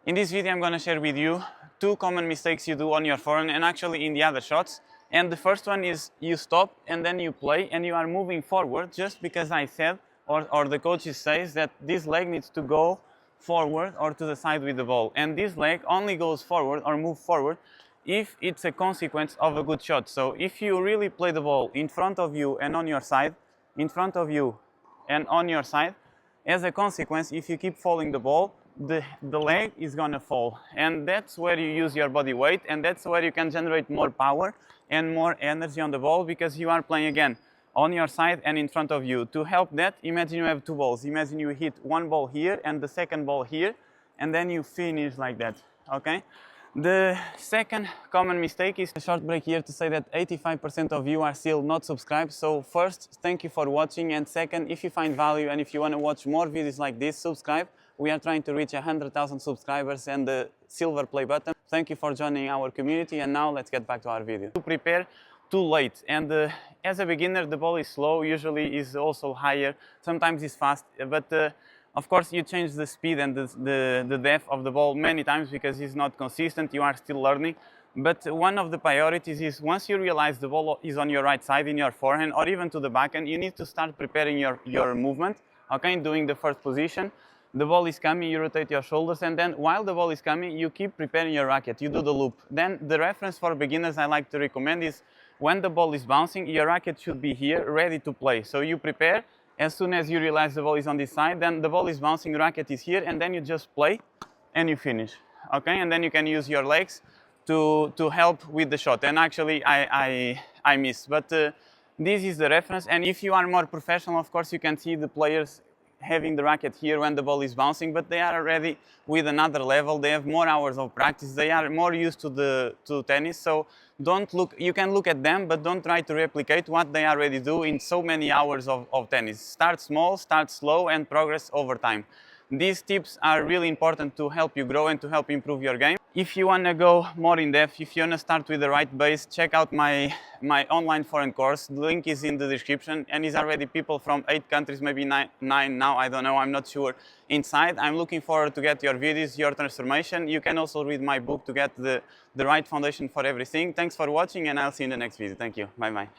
In this video I'm going to share with you two common mistakes you do on your forehand and actually in the other shots. And the first one is you stop and then you play and you are moving forward just because I said or the coach says that this leg needs to go forward or to the side with the ball. And this leg only goes forward or move forward if it's a consequence of a good shot. So if you really play the ball in front of you and on your side, in front of you and on your side, as a consequence, if you keep following the ball, the leg is going to fall. And that's where you use your body weight, and that's where you can generate more power and more energy on the ball because you are playing again on your side and in front of you. To help that, imagine you have two balls. Imagine you hit one ball here and the second ball here, and then you finish like that, okay? The second common mistake is a short break here to say that 85% of you are still not subscribed. So first, thank you for watching, and second, if you find value and if you want to watch more videos like this, subscribe. We are trying to reach 100,000 subscribers and the silver play button. Thank you for joining our community, and now let's get back to our video. To prepare too late, and as a beginner the ball is slow, usually is also higher, sometimes it's fast, but of course, you change the speed and the depth of the ball many times because it's not consistent, you are still learning. But one of the priorities is once you realize the ball is on your right side in your forehand or even to the backhand, you need to start preparing your movement, okay, doing the first position. The ball is coming, you rotate your shoulders, and then while the ball is coming, you keep preparing your racket, you do the loop. Then the reference for beginners I like to recommend is when the ball is bouncing, your racket should be here, ready to play. So you prepare. As soon as you realize the ball is on this side, then the ball is bouncing, racket is here, and then you just play and you finish, okay? And then you can use your legs to help with the shot. And actually, I missed, but this is the reference. And if you are more professional, of course, you can see the players having the racket here when the ball is bouncing, but they are already with another level. They have more hours of practice. They are more used to tennis. So don't look, you can look at them, but don't try to replicate what they already do in so many hours of tennis. Start small, start slow, and progress over time. These tips are really important to help you grow and to help improve your game. If you want to go more in depth, if you want to start with the right base, check out my online forehand course. The link is in the description, and it's already people from 8 countries, maybe nine now, I don't know, I'm not sure, inside. I'm looking forward to get your videos, your transformation. You can also read my book to get the right foundation for everything. Thanks for watching, and I'll see you in the next video. Thank you. Bye-bye.